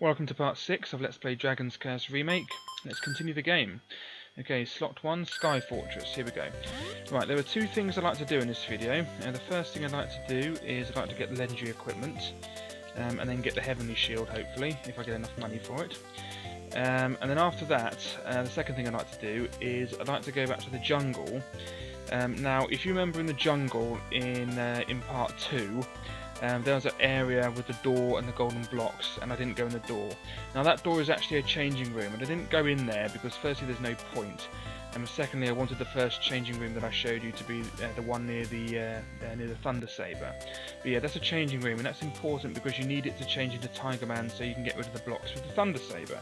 Welcome to part 6 of Let's Play Dragon's Curse Remake. Let's continue the game. Okay, slot 1, Sky Fortress, here we go. Right, there are two things I'd like to do in this video. The first thing I'd like to do is I'd like to get the legendary equipment, and then get the heavenly shield hopefully, if I get enough money for it. And then after that, the second thing I'd like to do is I'd like to go back to the jungle. Now, if you remember in the jungle in part 2, there was an area with the door and the golden blocks, and I didn't go in the door. Now that door is actually a changing room, and I didn't go in there because firstly there's no point, and secondly I wanted the first changing room that I showed you to be the one near the Thunder Saber. But yeah, that's a changing room, and that's important because you need it to change into Tiger Man so you can get rid of the blocks with the Thunder Saber.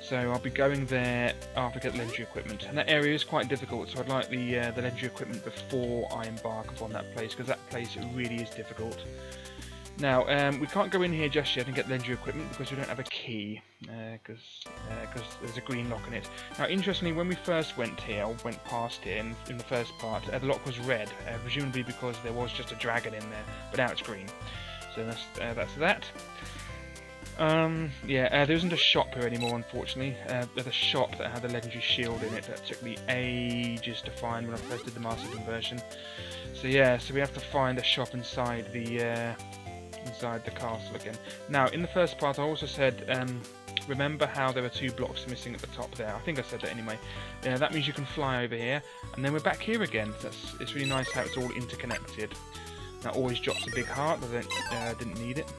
So I'll be going there after I get the legendary equipment, and that area is quite difficult, so I'd like the legendary equipment before I embark upon that place, because that place really is difficult. Now, we can't go in here just yet and get the legendary equipment because we don't have a key, because there's a green lock in it. Now, interestingly, when we first went here, or went past here in the first part, the lock was red, presumably because there was just a dragon in there, but now it's green. So that's that. There isn't a shop here anymore, unfortunately. There's a shop that had the legendary shield in it that took me ages to find when I first did the Master System version. So yeah, so we have to find a shop inside the castle again. Now, in the first part I also said, remember how there were 2 blocks missing at the top there? I think I said that anyway. That means you can fly over here, and then we're back here again. It's really nice how it's all interconnected. That always drops a big heart, I didn't need it.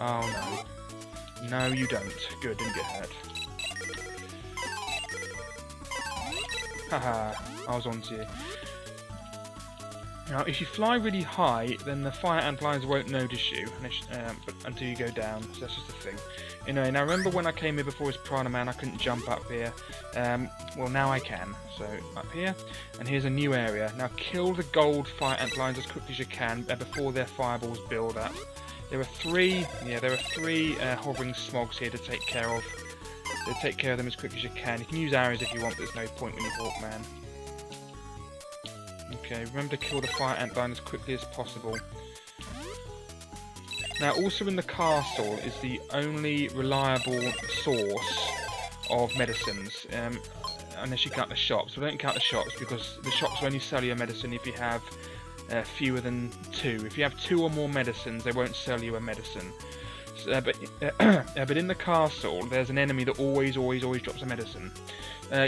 Oh no. No, you don't. Good, didn't get hurt. Haha, I was on to you. Now, if you fly really high, then the fire ant lions won't notice you until you go down, so that's just a thing. Anyway, now remember when I came here before as Piranha Man, I couldn't jump up here. Well, now I can. So, up here, and here's a new area. Now, kill the gold fire ant lions as quickly as you can before their fireballs build up. There are 3 hovering smogs here to take care of. So take care of them as quick as you can. You can use arrows if you want, but there's no point when you Hawkman. Okay, remember to kill the fire ant lion as quickly as possible. Now, also in the castle is the only reliable source of medicines, unless you count the shops. We don't count the shops because the shops will only sell you a medicine if you have fewer than 2. If you have 2 or more medicines, they won't sell you a medicine. So, but in the castle, there's an enemy that always drops a medicine.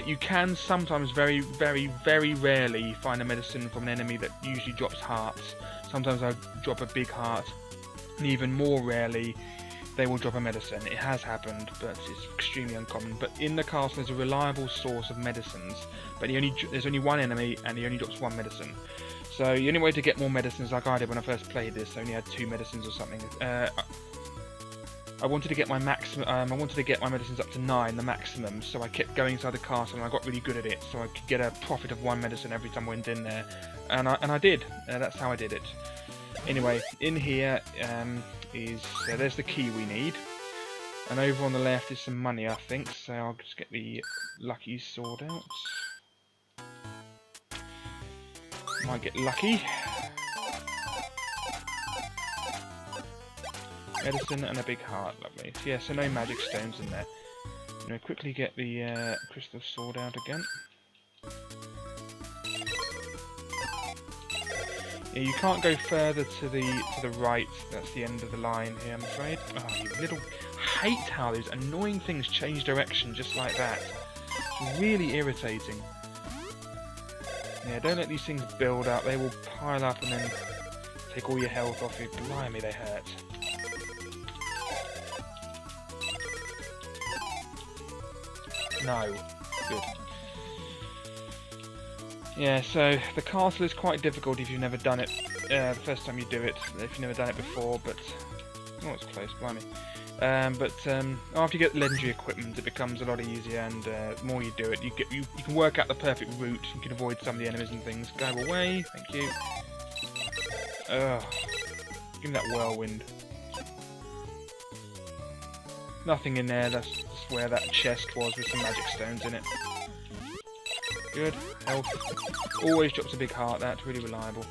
You can sometimes, very rarely, find a medicine from an enemy that usually drops hearts. Sometimes they'll drop a big heart, and even more rarely, they will drop a medicine. It has happened, but it's extremely uncommon. But in the castle, there's a reliable source of medicines. But there's only one enemy, and he only drops 1 medicine. So the only way to get more medicines, like I did when I first played this, I only had 2 medicines or something. I wanted to get my maximum. I wanted to get my medicines up to 9, the maximum. So I kept going inside the castle, and I got really good at it. So I could get a profit of 1 medicine every time I went in there, and I did. That's how I did it. Anyway, in here there's the key we need, and over on the left is some money, I think. So I'll just get the lucky sword out. Might get lucky. Medicine and a big heart, lovely. So yeah, so no magic stones in there. I'm going to quickly get the crystal sword out again. Yeah, you can't go further to the right. That's the end of the line here, I'm afraid. Oh, you little... I hate how those annoying things change direction just like that. It's really irritating. Yeah, don't let these things build up. They will pile up and then take all your health off you. Blimey, they hurt. No. Good. Yeah, so the castle is quite difficult if you've never done it. The first time you do it, if you've never done it before, but... Oh, it's close, blimey. After you get legendary equipment, it becomes a lot easier, and the more you do it, you can work out the perfect route. You can avoid some of the enemies and things. Go away, thank you. Ugh. Give me that whirlwind. Nothing in there. That's where that chest was with some magic stones in it. Good. Health. Always drops a big heart. That's really reliable.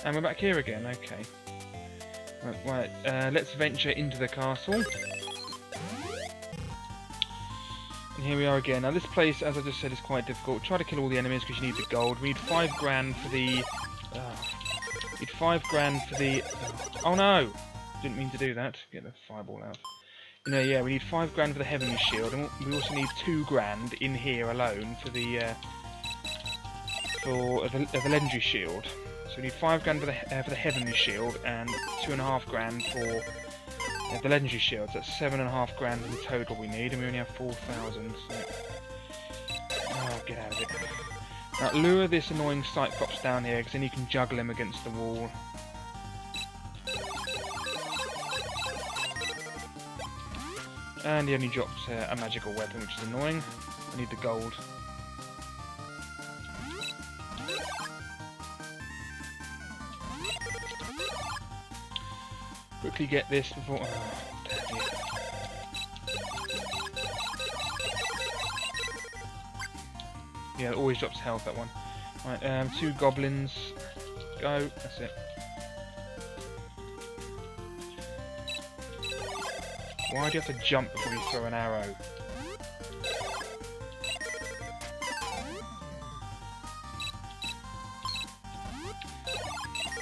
And we're back here again. Okay. Right, let's venture into the castle. And here we are again. Now this place, as I just said, is quite difficult. Try to kill all the enemies because you need the gold. We need 5 grand for the... need 5 grand for the... Oh no! Didn't mean to do that. Get the fireball out. You know, yeah, we need 5 grand for the heavenly shield, and we also need 2 grand in here alone for the legendary shield. So we need 5 grand for the heavenly shield and 2.5 grand for the legendary shield. So that's 7.5 grand in total we need, and we only have 4,000. So... Oh, get out of it! Now lure this annoying Cyclops down here, because then you can juggle him against the wall. And he only drops a magical weapon, which is annoying. I need the gold. Quickly get this before... Oh, damn it. Yeah, it always drops health, that one. Right, 2 goblins. Go, that's it. Why do you have to jump before you throw an arrow?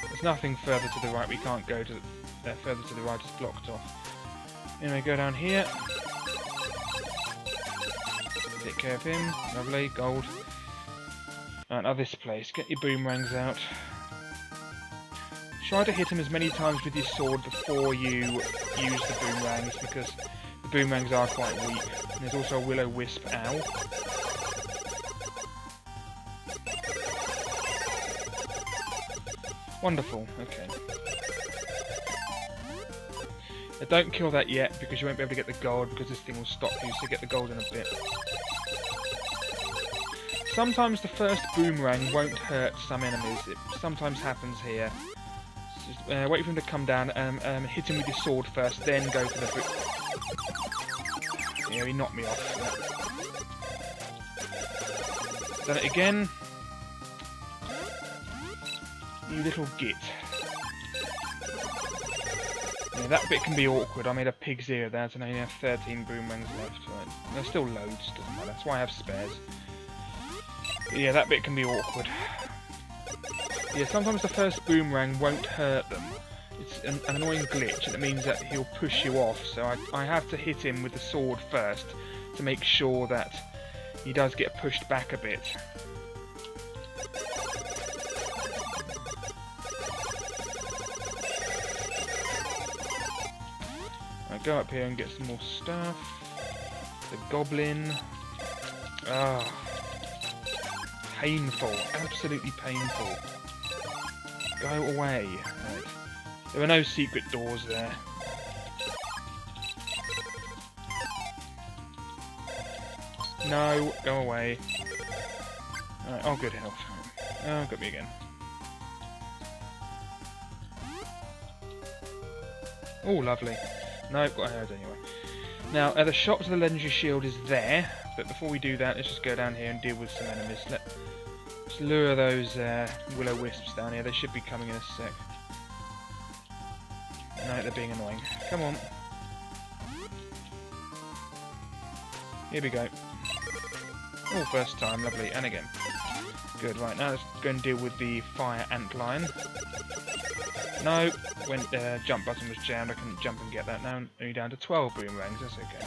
There's nothing further to the right. We can't go to further to the right. It's blocked off. Anyway, go down here. Take care of him. Lovely. Gold. Right, now this place. Get your boomerangs out. Try to hit him as many times with your sword before you use the boomerangs, because the boomerangs are quite weak. And there's also a will-o-wisp. Ow. Wonderful. Okay. Now don't kill that yet, because you won't be able to get the gold, because this thing will stop you, so get the gold in a bit. Sometimes the first boomerang won't hurt some enemies. It sometimes happens here. Just, wait for him to come down, hit him with your sword first, then go for the... Yeah, he knocked me off. Yeah. Done it again. You little git. Yeah, that bit can be awkward. I made a pig's ear there, and I only have 13 boomerangs left. Right. There's still loads, doesn't matter. That's why I have spares. But yeah, that bit can be awkward. Yeah, sometimes the first boomerang won't hurt them. It's an annoying glitch, and it means that he'll push you off, so I have to hit him with the sword first to make sure that he does get pushed back a bit. Right, go up here and get some more stuff. The goblin. Ah, painful, absolutely painful. Go away. Right. There are no secret doors there. No, go away. Right, oh, good health. Oh, got me again. Oh, lovely. No, got a head anyway. Now, the shop to the legendary shield is there, but before we do that, let's just go down here and deal with some enemies. Let's lure those will-o-wisps down here. They should be coming in a sec. No, they're being annoying. Come on. Here we go. Oh, first time. Lovely. And again. Good. Right, now let's go and deal with the fire antlion. No, when jump button was jammed, I couldn't jump and get that. Now only down to 12 boomerangs. That's okay.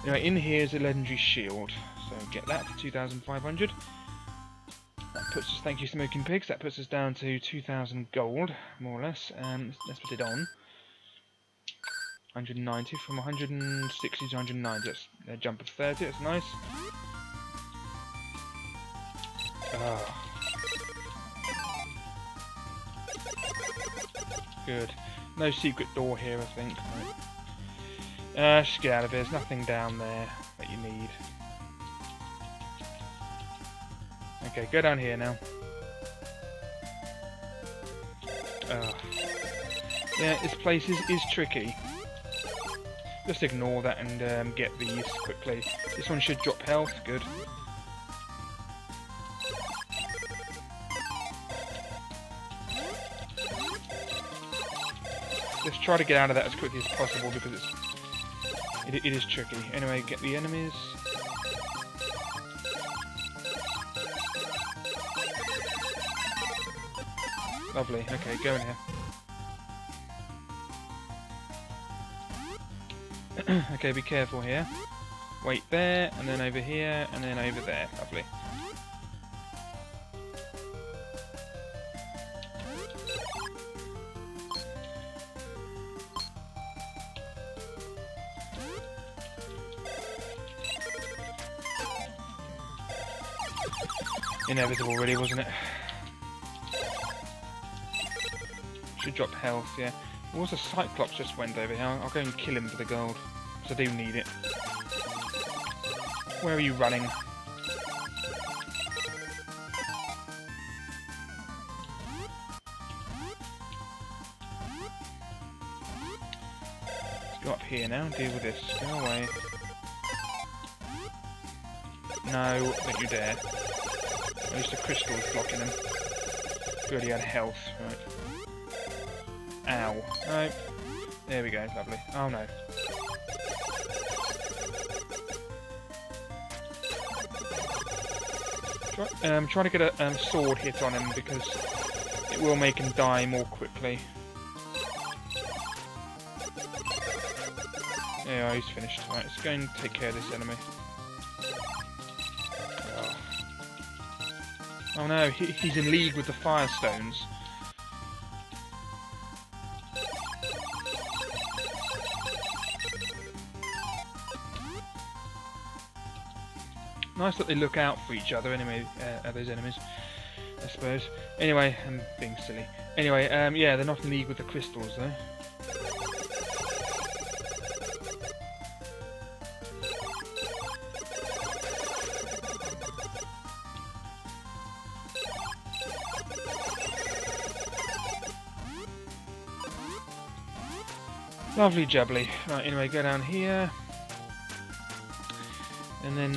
Anyway, in here is a legendary shield. So get that for 2,500. That puts us, thank you Smoking Pigs, that puts us down to 2,000 gold, more or less, and let's put it on. 190, from 160 to 190, that's a jump of 30, that's nice. Ah. Good. No secret door here, I think. Right. Just get out of here, there's nothing down there that you need. Okay, go down here now. Yeah, this place is tricky. Just ignore that and get these quickly. This one should drop health, good. let's try to get out of that as quickly as possible because it is tricky. Anyway, get the enemies. Lovely. Okay, go in here. Okay, be careful here. Wait there, and then over here, and then over there. Lovely. Inevitable, really, wasn't it? Should drop health, yeah. There was a Cyclops just went over here. I'll go and kill him for the gold, because I do need it. Where are you running? Let's go up here now and deal with this. Go away. No, don't you dare. At least the crystal's blocking him. Good, he had health, right. Ow. No. There we go, lovely. Oh no. Try to get a sword hit on him because it will make him die more quickly. Yeah, he's finished. Right, let's go and take care of this enemy. Oh no, he's in league with the Firestones. Nice that they look out for each other anyway, those enemies, I suppose. Anyway, I'm being silly. Anyway, yeah, they're not in league with the crystals though. Lovely jubbly. Right, anyway, go down here. And then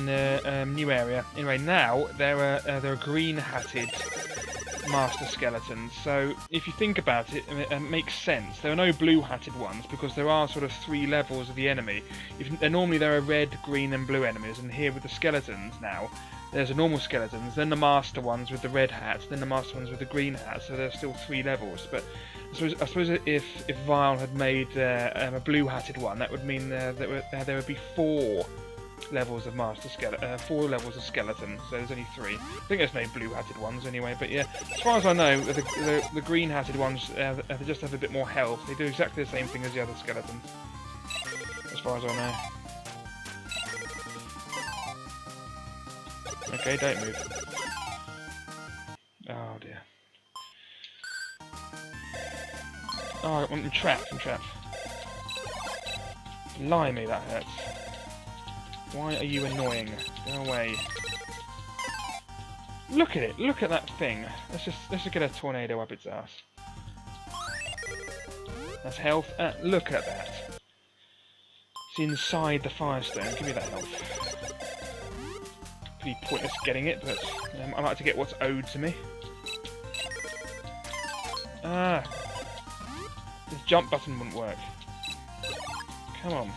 new area. Anyway, now there are green-hatted Master Skeletons. So if you think about it, it makes sense. There are no blue-hatted ones because there are sort of 3 levels of the enemy. Normally there are red, green, and blue enemies, and here with the skeletons now, there's the normal skeletons, then the Master ones with the red hats, then the Master ones with the green hats. So there's still 3 levels. But I suppose if Vile had made a blue-hatted one, that would mean there would be 4 levels of four levels of skeleton, so there's only 3. I think there's no blue-hatted ones anyway, but yeah, as far as I know, the green-hatted ones, they just have a bit more health. They do exactly the same thing as the other skeletons, as far as I know. Okay, don't move. Oh dear. Oh, I'm trapped, Blimey, that hurts. Why are you annoying? Go away. Look at it. Look at that thing. Let's just get a tornado up its ass. That's health. Look at that. It's inside the Firestone. Give me that health. Pretty pointless getting it, but I like to get what's owed to me. Ah. This jump button wouldn't work. Come on.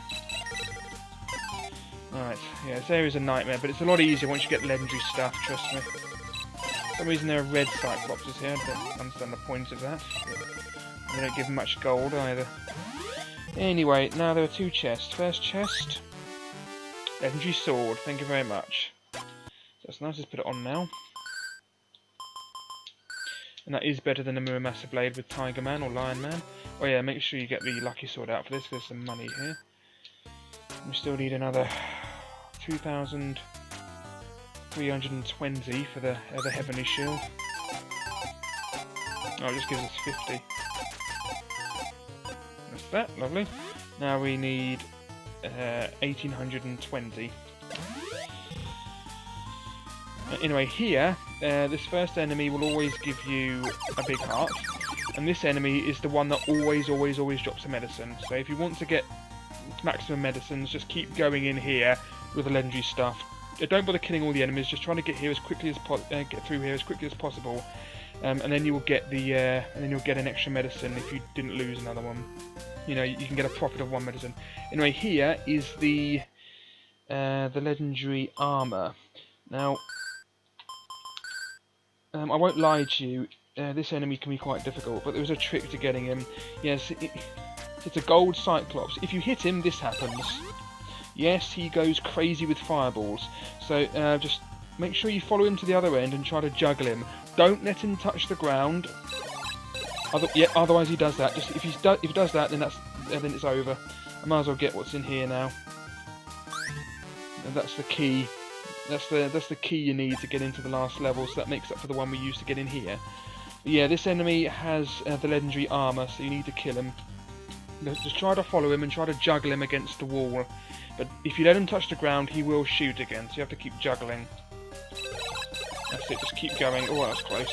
Alright, yeah, this area's a nightmare, but it's a lot easier once you get legendary stuff, trust me. For some reason there are red Cyclopses here, I don't understand the point of that. They don't give much gold either. Anyway, now there are 2 chests. First chest, legendary sword, thank you very much. So that's nice, let's put it on now. And that is better than a Mirror Master Blade with Tiger Man or Lion Man. Oh yeah, make sure you get the lucky sword out for this, there's some money here. We still need another 2,320 for the Heavenly Shield. Oh, it just gives us 50. That's that, lovely. Now we need 1,820. Anyway, here, this first enemy will always give you a big heart. And this enemy is the one that always drops a medicine. So if you want to get maximum medicines, just keep going in here with the legendary stuff. Don't bother killing all the enemies, just trying to get here as quickly as get through here as quickly as possible, and then you will get the an extra medicine if you didn't lose another one. You know, you can get a profit of 1 medicine. Anyway, here is the legendary armor. Now, I won't lie to you. This enemy can be quite difficult, but there is a trick to getting him. Yes, it's a gold Cyclops. If you hit him, this happens. Yes, he goes crazy with fireballs. So just make sure you follow him to the other end and try to juggle him. Don't let him touch the ground. Otherwise he does that. Just if he does that, then it's over. I might as well get what's in here now. And that's the key. That's the key you need to get into the last level. So that makes up for the one we used to get in here. But yeah, this enemy has the legendary armor, so you need to kill him. Just try to follow him and try to juggle him against the wall. But if you let him touch the ground, he will shoot again, so you have to keep juggling. That's it, just keep going. Oh, that was close.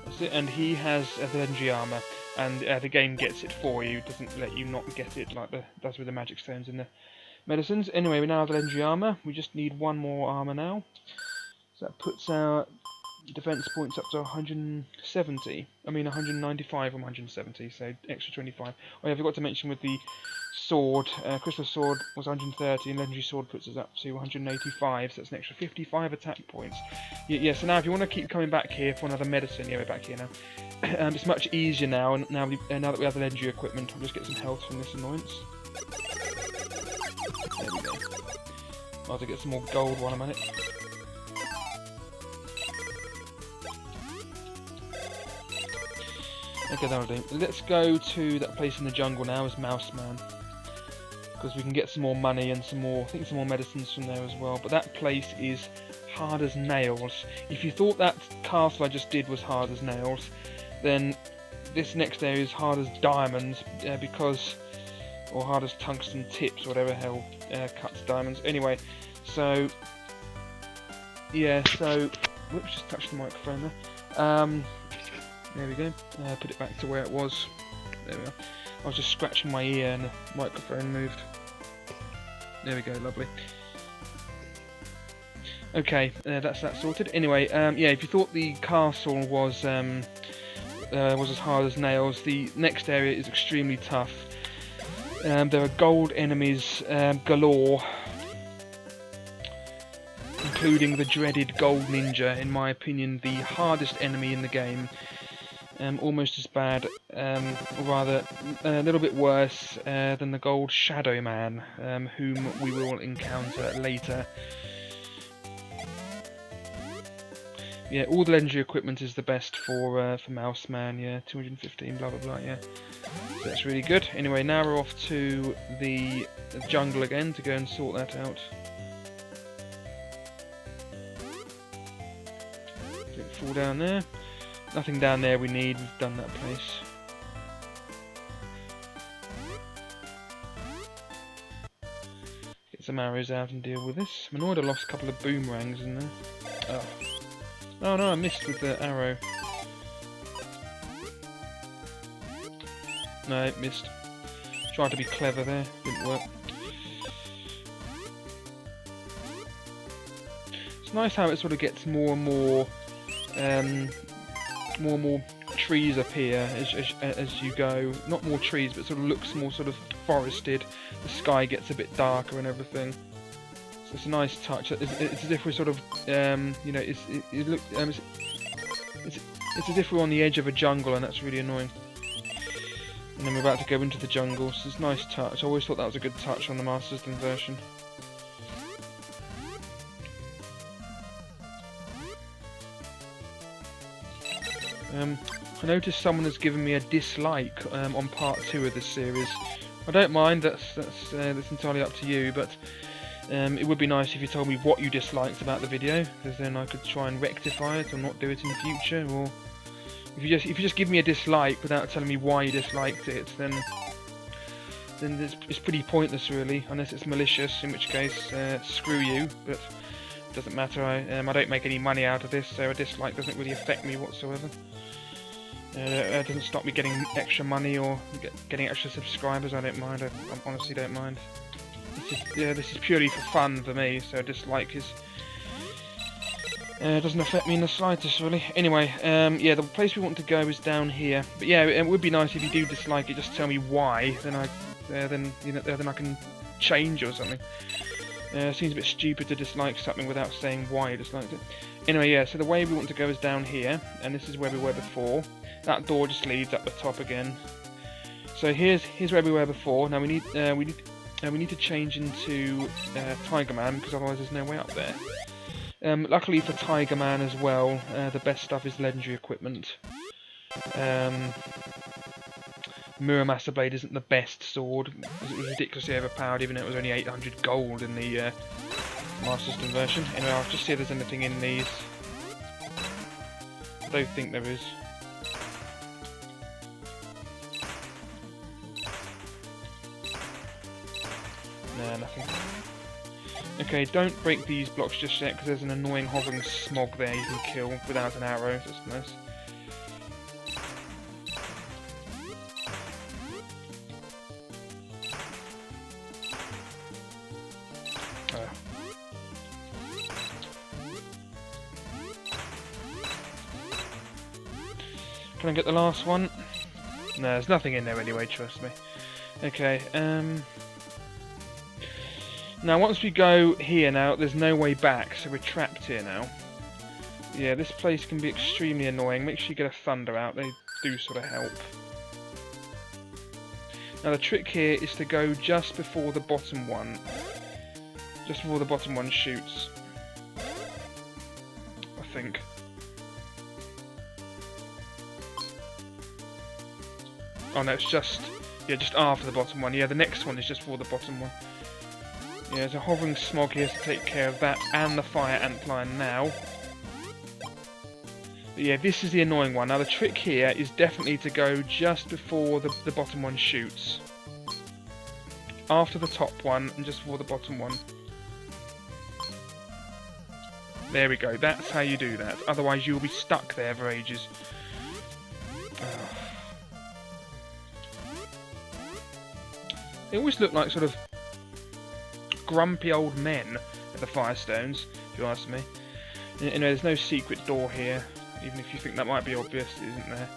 That's it, and he has the legendary armor, and the game gets it for you. It doesn't let you not get it like it does with the magic stones and the medicines. Anyway, we now have the legendary armor. We just need 1 more armor now. So that puts our defense points up to 170. I mean 195 from 170, so extra 25. Oh yeah, I forgot to mention with the sword, crystal sword was 130 and legendary sword puts us up to 185, so that's an extra 55 attack points. Yeah, so now if you want to keep coming back here for another medicine, yeah, we're back here now. It's much easier now, and now that we have the legendary equipment, we'll just get some health from this annoyance. There we go. I'll have to get some more gold while I'm at it. Okay, that'll do. Let's go to that place in the jungle now as Mouse Man, because we can get some more money and some more medicines from there as well. But that place is hard as nails. If you thought that castle I just did was hard as nails, then this next area is hard as diamonds, or hard as tungsten tips, or whatever hell cuts diamonds. Anyway, so yeah, whoops, just touched the microphone there. There we go. Put it back to where it was. There we are. I was just scratching my ear and the microphone moved. There we go, lovely. Okay, that's that sorted. Anyway, yeah, if you thought the castle was as hard as nails, the next area is extremely tough. There are gold enemies galore, including the dreaded Gold Ninja, in my opinion the hardest enemy in the game. Almost as bad, or rather a little bit worse than the Gold Shadow Man, whom we will encounter later. Yeah, all the legendary equipment is the best for Mouse Man, yeah, 215, blah blah blah, yeah. So that's really good. Anyway, now we're off to the jungle again to go and sort that out. Don't fall down there. Nothing down there we need, we've done that place. Get some arrows out and deal with this. I'm annoyed I lost a couple of boomerangs in there. Oh no, I missed with the arrow. No, it missed. Tried to be clever there, didn't work. It's nice how it sort of gets more and more trees appear as you go. Not more trees, but sort of looks more sort of forested. The sky gets a bit darker and everything. So it's a nice touch. It's as if we're sort of, you know, it's as if we're on the edge of a jungle, and that's really annoying. And then we're about to go into the jungle, so it's a nice touch. I always thought that was a good touch on the Master System version. I noticed someone has given me a dislike on part 2 of this series. I don't mind, that's entirely up to you, but it would be nice if you told me what you disliked about the video, because then I could try and rectify it or not do it in the future. Or if you just give me a dislike without telling me why you disliked it, then it's pretty pointless really, unless it's malicious, in which case screw you. But it doesn't matter. I don't make any money out of this, so a dislike doesn't really affect me whatsoever. It doesn't stop me getting extra money or getting extra subscribers. I don't mind. I honestly don't mind. This is purely for fun for me. So a dislike is Doesn't affect me in the slightest, really. Anyway, yeah, the place we want to go is down here. But yeah, it would be nice if you do dislike it. Just tell me why. Then then I can change or something. Seems a bit stupid to dislike something without saying why you disliked it. Anyway, yeah. So the way we want to go is down here, and this is where we were before. That door just leads up the top again. So here's where we were before. Now we need to change into Tiger Man because otherwise there's no way up there. Luckily for Tiger Man as well, the best stuff is legendary equipment. Mirror Master Blade isn't the best sword. It was ridiculously overpowered, even though it was only 800 gold in the Master System version. Anyway, I'll just see if there's anything in these. I don't think there is. Nah, nothing. Okay, don't break these blocks just yet, because there's an annoying hovering smog there you can kill without an arrow. That's nice. Can I get the last one? No, there's nothing in there anyway, trust me. Okay, now once we go here now, there's no way back, so we're trapped here now. Yeah, this place can be extremely annoying. Make sure you get a thunder out, they do sort of help. Now the trick here is to go just before the bottom one. Just before the bottom one shoots. I think. Oh no, it's just after the bottom one. Yeah, the next one is just before the bottom one. Yeah, there's a hovering smog here to take care of that and the fire ant line now. But yeah, this is the annoying one. Now the trick here is definitely to go just before the bottom one shoots. After the top one and just before the bottom one. There we go, that's how you do that. Otherwise you'll be stuck there for ages. They always look like sort of grumpy old men at the Firestones, if you ask me. You know, there's no secret door here, even if you think that might be obvious, isn't there?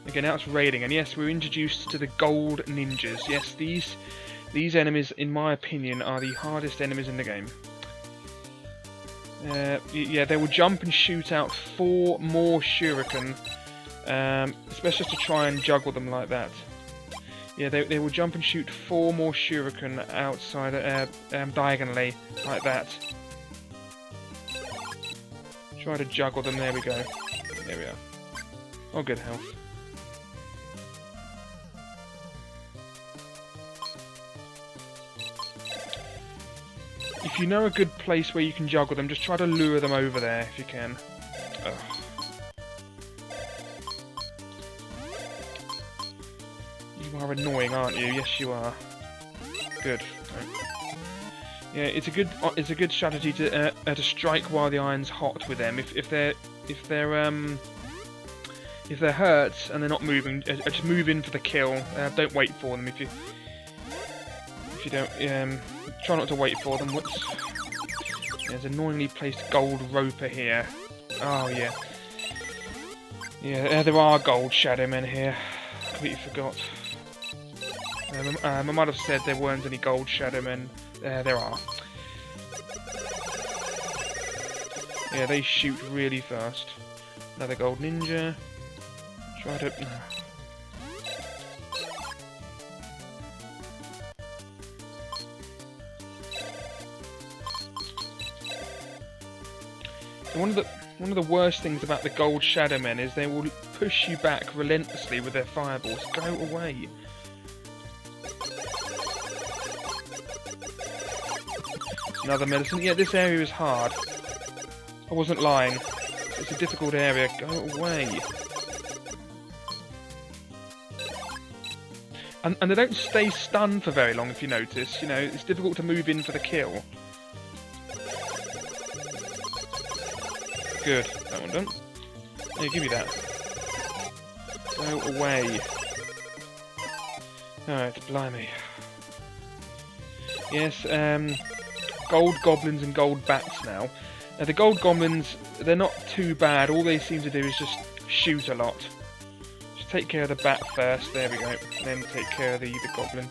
Okay, now it's raiding, and yes, we're introduced to the gold ninjas. Yes, these enemies, in my opinion, are the hardest enemies in the game. Yeah, they will jump and shoot out 4 more shuriken, especially to try and juggle them like that. Yeah, they will jump and shoot 4 more shuriken outside, diagonally, like that. Try to juggle them, there we go. There we are. Oh, good health. If you know a good place where you can juggle them, just try to lure them over there if you can. Ugh. You are annoying, aren't you? Yes, you are. Good. Yeah, it's a good strategy to strike while the iron's hot with them. If they're hurt and they're not moving, just move in for the kill. Don't wait for them. If you don't, try not to wait for them. Whoops. There's an annoyingly placed gold roper here. Oh yeah. Yeah, there are gold shadow men here. Completely forgot. I might have said there weren't any gold shadow men. There are. Yeah, they shoot really fast. Another gold ninja. Try to. One of the worst things about the gold shadow men is they will push you back relentlessly with their fireballs. Go away. Another medicine. Yeah, this area is hard. I wasn't lying. It's a difficult area. Go away. And they don't stay stunned for very long, if you notice. You know, it's difficult to move in for the kill. Good. That one done. Yeah, give me that. Go away. Alright, blimey. Yes, gold goblins and gold bats now. The gold goblins, they're not too bad. All they seem to do is just shoot a lot. Just take care of the bat first. There we go. Then take care of the goblin.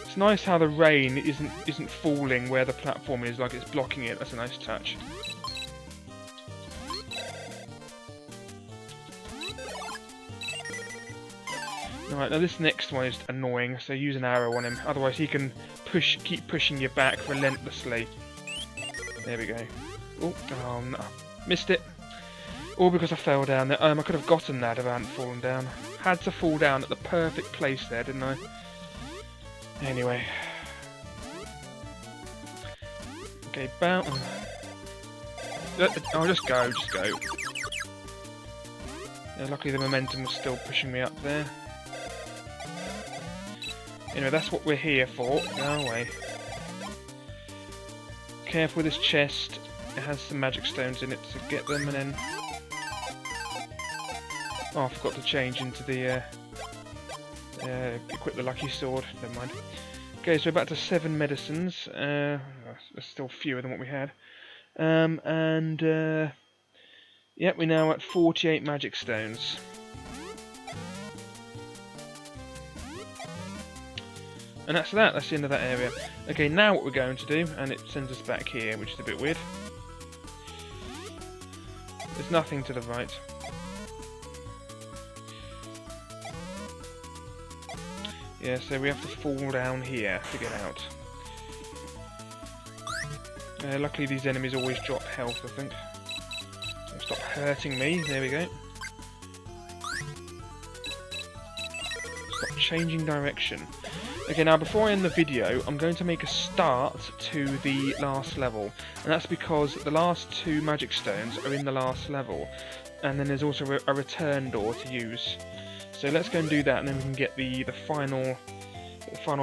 It's nice how the rain isn't falling where the platform is, like it's blocking it. That's a nice touch. Right, now this next one is annoying, so use an arrow on him, otherwise he can keep pushing you back relentlessly. There we go. Oh no, missed it. All because I fell down there. I could have gotten that if I hadn't fallen down. Had to fall down at the perfect place there, didn't I? Anyway. Okay, bounce. Oh, just go. Yeah, luckily the momentum was still pushing me up there. Anyway, that's what we're here for. Go away. Careful with this chest. It has some magic stones in it to get them, and then... Oh, I forgot to change into the... equip the lucky sword. Never mind. Okay, so we're back to 7 medicines. There's still fewer than what we had. Yep, we're now at 48 magic stones. And that's that. That's the end of that area. Okay, now what we're going to do, and it sends us back here, which is a bit weird. There's nothing to the right. Yeah, so we have to fall down here to get out. Luckily these enemies always drop health, I think. So stop hurting me. There we go. Stop changing direction. Okay, now before I end the video, I'm going to make a start to the last level. And that's because the last 2 magic stones are in the last level. And then there's also a return door to use. So let's go and do that, and then we can get the final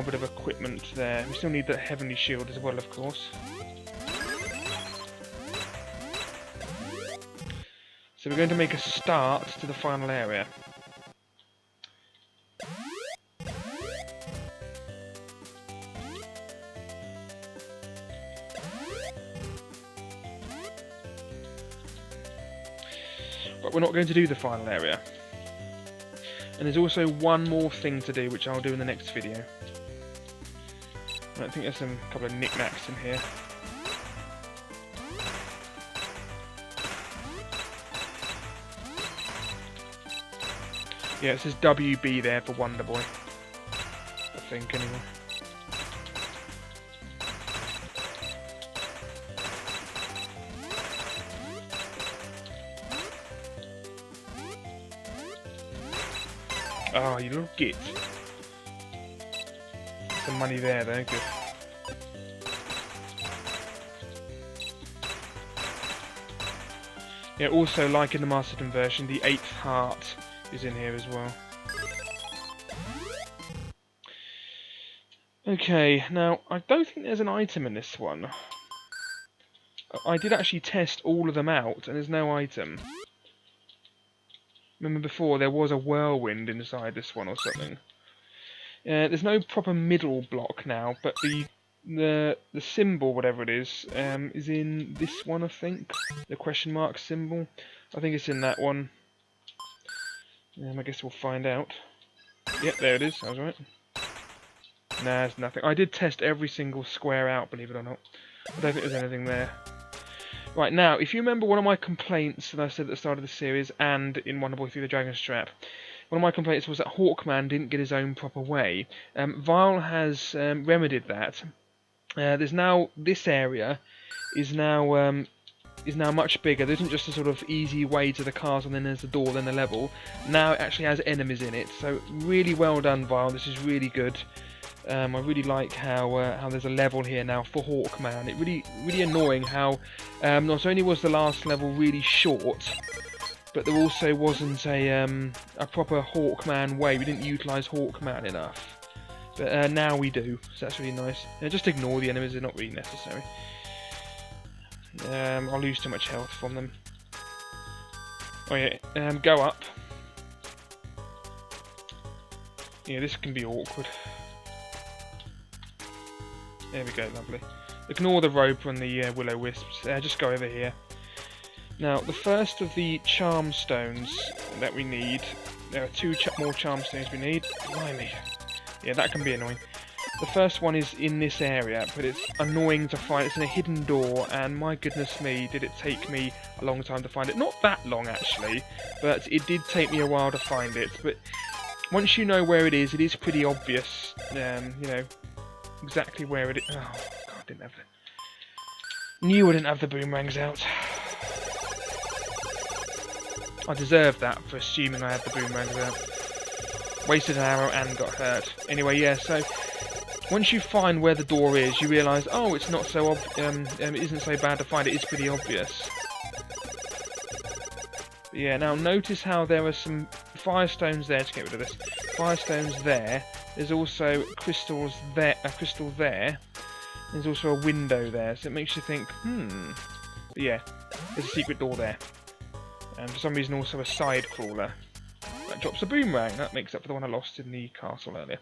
bit of equipment there. We still need the heavenly shield as well, of course. So we're going to make a start to the final area. But we're not going to do the final area. And there's also one more thing to do, which I'll do in the next video. I think there's a couple of knickknacks in here. Yeah, it says WB there for Wonder Boy. I think, anyway. Oh, you little git. Some money there, though. Good. Yeah, also, like in the Master System version, the 8th heart is in here as well. Okay, now, I don't think there's an item in this one. I did actually test all of them out, and there's no item. Remember before, there was a whirlwind inside this one or something. There's no proper middle block now, but the symbol, whatever it is in this one, I think. The question mark symbol. I think it's in that one. I guess we'll find out. Yep, there it is. I was right. Nah, there's nothing. I did test every single square out, believe it or not. I don't think there's anything there. Right, now, if you remember one of my complaints that I said at the start of the series, and in Wonder Boy 3 the Dragon's Trap, one of my complaints was that Hawkman didn't get his own proper way. Vile has remedied that. There's now, this area is now much bigger. There isn't just a sort of easy way to the cars and then there's the door, then the level. Now it actually has enemies in it, so really well done, Vile. This is really good. I really like how there's a level here now for Hawkman. It really annoying how not only was the last level really short, but there also wasn't a proper Hawkman way. We didn't utilise Hawkman enough, but now we do, so that's really nice. Just ignore the enemies; they're not really necessary. I'll lose too much health from them. Oh yeah, go up. Yeah, this can be awkward. There we go, lovely. Ignore the rope and the will-o-wisps. Just go over here. Now, the first of the charm stones that we need, there are two more charm stones we need. Blimey. Yeah, that can be annoying. The first one is in this area, but it's annoying to find. It's in a hidden door, and my goodness me, did it take me a long time to find it. Not that long, actually, but it did take me a while to find it. But once you know where it is pretty obvious, you know, exactly where it is. Oh, God, I didn't have the... Knew I didn't have the boomerangs out. I deserved that for assuming I had the boomerangs out. Wasted an arrow and got hurt. Anyway, yeah, so once you find where the door is, you realise, oh, it's not so it isn't so bad to find. It is pretty obvious. But yeah, now notice how there are some firestones there to get rid of this. Firestones there. There's also crystals there. A crystal there. There's also a window there, so it makes you think, But yeah, there's a secret door there. And for some reason also a side crawler. That drops a boomerang. That makes up for the one I lost in the castle earlier.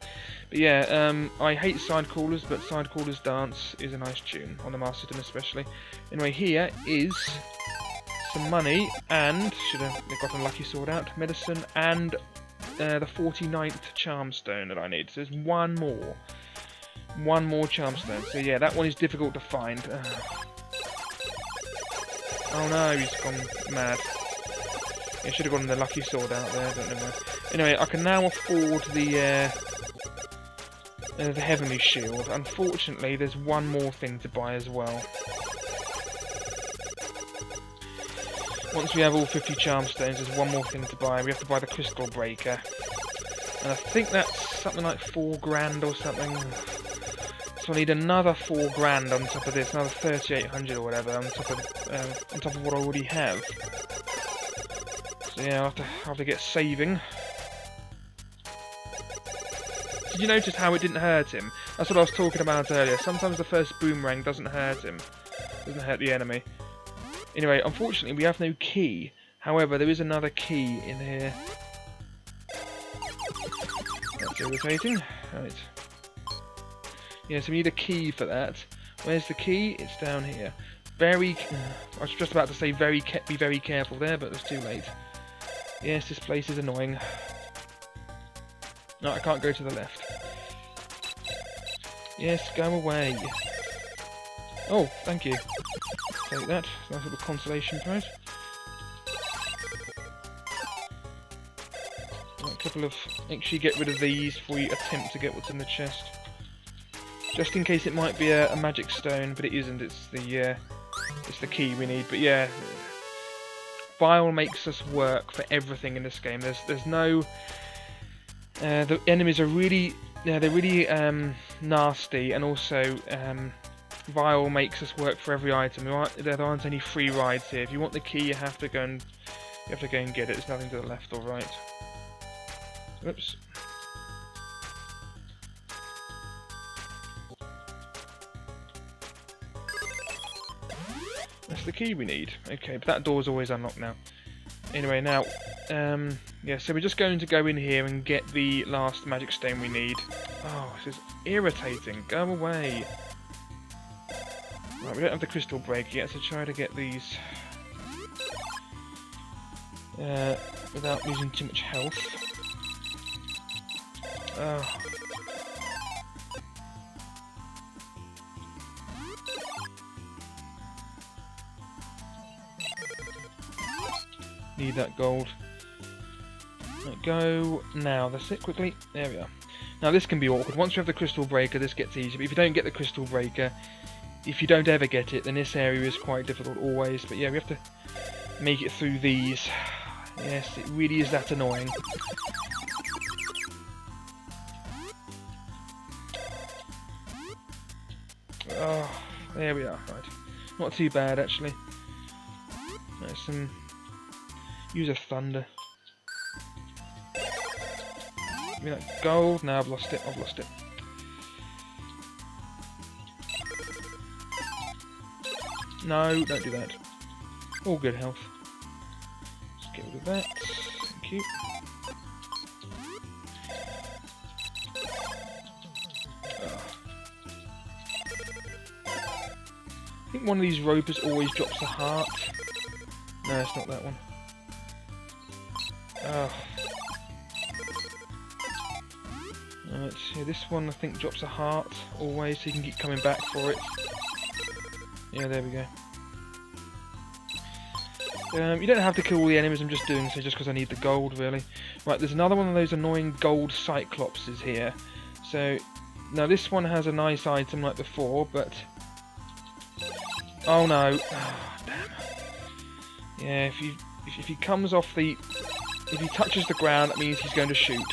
But yeah, I hate side crawlers, but side crawlers dance is a nice tune, on the Master System especially. Anyway, here is some money, and should have got a lucky sword out, medicine, and the 49th charm stone that I need. So there's one more. One more charm stone. So yeah, that one is difficult to find. Oh no, he's gone mad. I should have gotten the lucky sword out there, but never mind. Anyway, I can now afford the heavenly shield. Unfortunately, there's one more thing to buy as well. Once we have all 50 charm stones, there's one more thing to buy. We have to buy the crystal breaker. And I think that's something like 4 grand or something. So I need another 4 grand on top of this, another 3,800 or whatever on top of what I already have. So yeah, I'll have to get saving. Did you notice how it didn't hurt him? That's what I was talking about earlier. Sometimes the first boomerang doesn't hurt him. Doesn't hurt the enemy. Anyway, unfortunately we have no key. However, there is another key in here. That's irritating. Right. Yeah, so we need a key for that. Where's the key? It's down here. I was just about to say be very careful there, but it's too late. Yes, this place is annoying. No, I can't go to the left. Yes, go away. Oh, thank you. Take that. Nice little consolation prize. Right, a couple of... Make sure you get rid of these before you attempt to get what's in the chest. Just in case it might be a magic stone, but it isn't. It's the key we need. But yeah, Vile makes us work for everything in this game. There's no... the enemies are really... they're really nasty, and also Vile makes us work for every item. There aren't any free rides here. If you want the key, you have to go and get it. There's nothing to the left or right. Oops. That's the key we need. Okay, but that door's always unlocked now. Anyway, now, yeah, so we're just going to go in here and get the last magic stone we need. Oh, this is irritating. Go away. Right, we don't have the crystal breaker yet, so try to get these without losing too much health. Oh. Need that gold. Right, go now. That's it. Quickly. There we are. Now this can be awkward. Once you have the crystal breaker, this gets easy. But if you don't get the crystal breaker, if you don't ever get it, then this area is quite difficult always. But yeah, we have to make it through these. Yes, it really is that annoying. Oh, there we are. Right, not too bad actually. There's some. Use a thunder. Give me that gold. Now I've lost it. No, don't do that. All good health. get rid of that. Thank you. I think one of these ropers always drops a heart. No, it's not that one. Oh. Right, yeah, this one I think drops a heart always, so you can keep coming back for it. Yeah, there we go. You don't have to kill all the enemies, I'm just doing so just because I need the gold, really. Right, there's another one of those annoying gold cyclopses here. So, now this one has a nice item like before, but... Oh no. Oh, damn. Yeah, if he comes off the... If he touches the ground, that means he's going to shoot.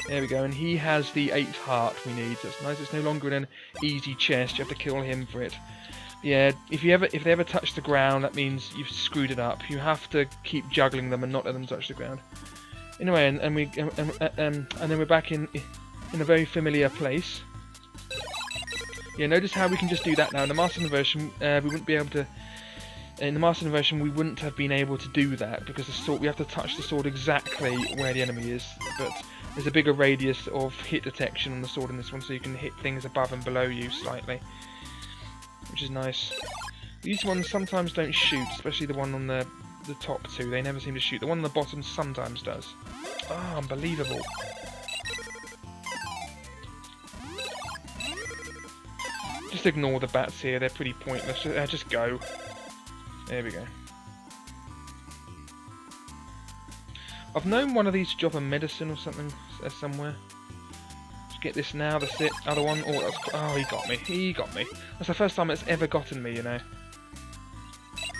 There we go, and he has the 8th heart we need. That's nice, it's no longer an easy chest, you have to kill him for it. Yeah, if they ever touch the ground, that means you've screwed it up. You have to keep juggling them and not let them touch the ground. Anyway, and then we're back in a very familiar place. Yeah, notice how we can just do that now. In the Master version, we wouldn't be able to. In the Master version, we wouldn't have been able to do that because the sword. We have to touch the sword exactly where the enemy is. But there's a bigger radius of hit detection on the sword in this one, so you can hit things above and below you slightly, which is nice. These ones sometimes don't shoot, especially the one on the top two. They never seem to shoot. The one on the bottom sometimes does. Ah, oh, unbelievable. Just ignore the bats here, they're pretty pointless. Just go. There we go. I've known one of these to drop a medicine or something somewhere. Just get this now, that's it. Other one. Oh, he got me. He got me. That's the first time it's ever gotten me, you know.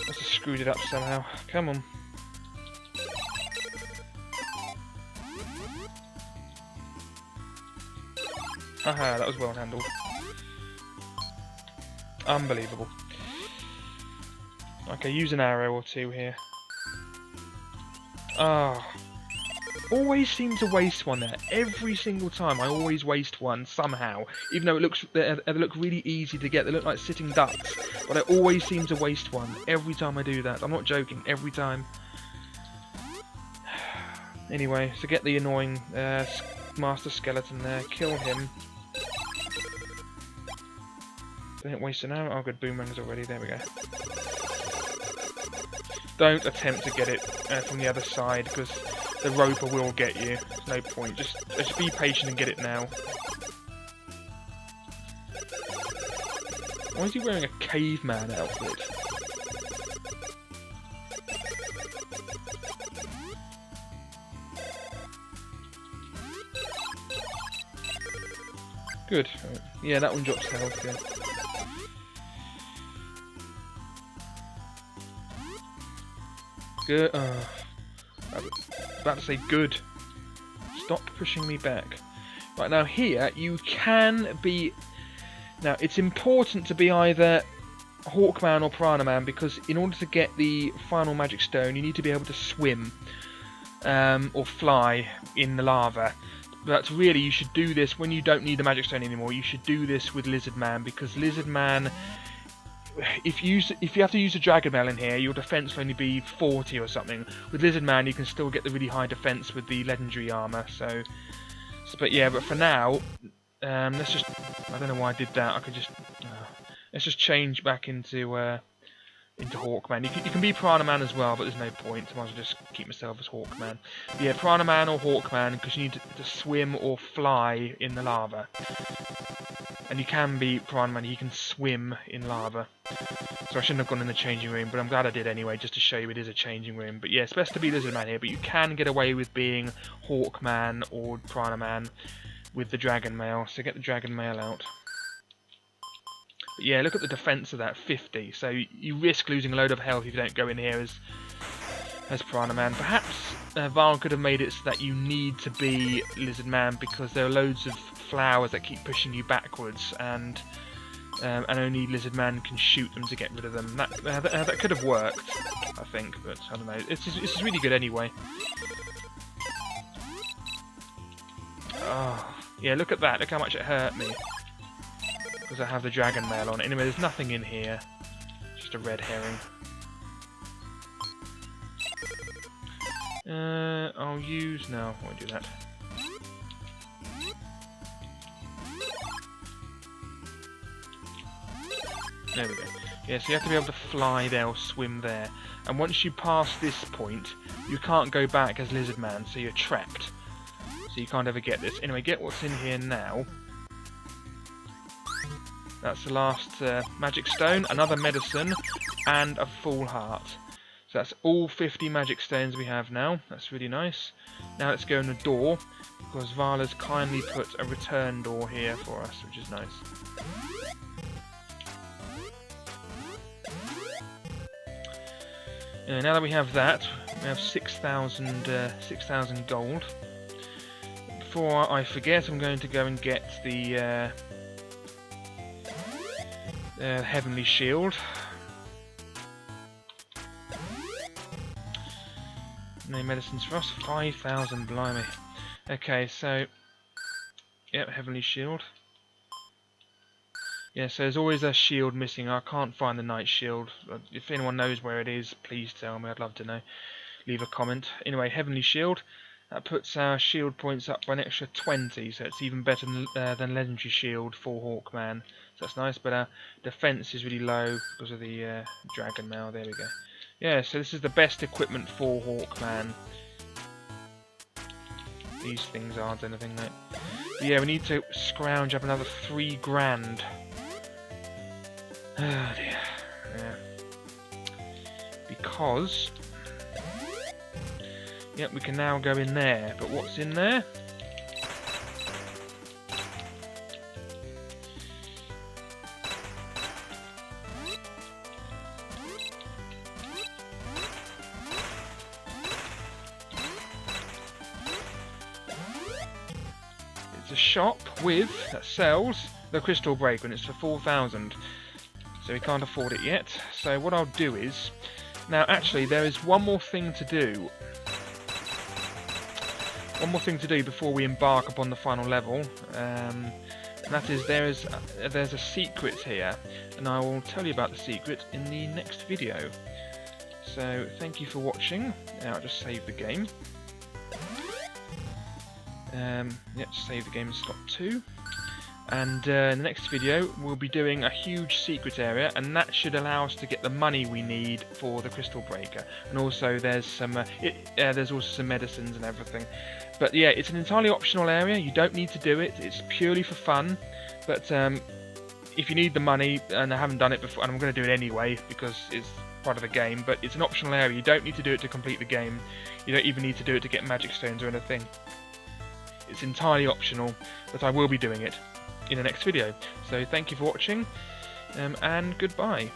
Must have screwed it up somehow. Come on. Haha, that was well handled. Unbelievable. Okay, use an arrow or two here. Ah. Always seem to waste one there. Every single time I always waste one somehow. Even though they look really easy to get. They look like sitting ducks. But I always seem to waste one. Every time I do that. I'm not joking. Every time. Anyway, so get the annoying Master Skeleton there. Kill him. Don't waste an arrow. Oh, good. Boomerangs already. There we go. Don't attempt to get it from the other side, because the roper will get you. There's no point. Just be patient and get it now. Why is he wearing a caveman outfit? Good. Yeah, that one drops health, yeah. Good. About to say good. Stop pushing me back. Right, now here you can be... Now, it's important to be either Hawkman or Piranha Man, because in order to get the final magic stone you need to be able to swim or fly in the lava. But really you should do this when you don't need the magic stone anymore. You should do this with Lizard Man, because Lizard Man... If you have to use a Dragon Mail in here, your defense will only be 40 or something. With Lizard Man, you can still get the really high defense with the legendary armor. But yeah, but for now, let's just. I don't know why I did that. I could just. Let's just change back into Hawkman. You can be Piranha Man as well, but there's no point. I might as well just keep myself as Hawkman. But yeah, Piranha Man or Hawkman, because you need to swim or fly in the lava. And you can be Piranha Man, you can swim in lava. So I shouldn't have gone in the changing room, but I'm glad I did anyway, just to show you it is a changing room. But yeah, it's best to be Lizard Man here, but you can get away with being Hawkman or Piranha Man with the Dragon Mail, so get the Dragon Mail out. But yeah, look at the defense of that, 50. So you risk losing a load of health if you don't go in here as Piranha Man. Perhaps Varl could have made it so that you need to be Lizard Man, because there are loads of flowers that keep pushing you backwards, and only Lizard Man can shoot them to get rid of them. That could have worked, I think, but I don't know. It's really good anyway. Oh, yeah, look at that. Look how much it hurt me. Because I have the Dragon Mail on. Anyway, there's nothing in here. Just a red herring. I'll use... no, I won't do that. There we go. Yeah, so you have to be able to fly there or swim there. And once you pass this point, you can't go back as Lizard Man, so you're trapped. So you can't ever get this. Anyway, get what's in here now. That's the last magic stone, another medicine, and a full heart. So that's all 50 magic stones we have now. That's really nice. Now let's go in the door, because Vala's kindly put a return door here for us, which is nice. Now that we have that, we have 6,000 gold. Before I forget, I'm going to go and get the Heavenly Shield. No medicines for us. 5,000, blimey. Okay, so yep, Heavenly Shield. Yeah, so there's always a shield missing. I can't find the Night Shield. If anyone knows where it is, please tell me. I'd love to know. Leave a comment. Anyway, Heavenly Shield. That puts our shield points up by an extra 20, so it's even better than Legendary Shield for Hawkman. So that's nice, but our defense is really low because of the Dragon Mail. There we go. Yeah, so this is the best equipment for Hawkman. These things aren't anything, mate. But yeah, we need to scrounge up another 3 grand. Oh dear. Yeah. Because... yep, we can now go in there. But what's in there? It's a shop that sells the Crystal Breaker, and it's for 4,000. So we can't afford it yet. So what I'll do is... now actually there is one more thing to do. One more thing to do before we embark upon the final level. And that is there's a secret here. And I will tell you about the secret in the next video. So thank you for watching. Now I'll just save the game. Yep, save the game in slot 2. And in the next video we'll be doing a huge secret area, and that should allow us to get the money we need for the Crystal Breaker. And also there's some there's also some medicines and everything. But yeah, it's an entirely optional area. You don't need to do it. It's purely for fun. But if you need the money, and I haven't done it before, and I'm going to do it anyway because it's part of the game, but it's an optional area. You don't need to do it to complete the game. You don't even need to do it to get magic stones or anything. It's entirely optional, but I will be doing it in the next video. So thank you for watching, and goodbye.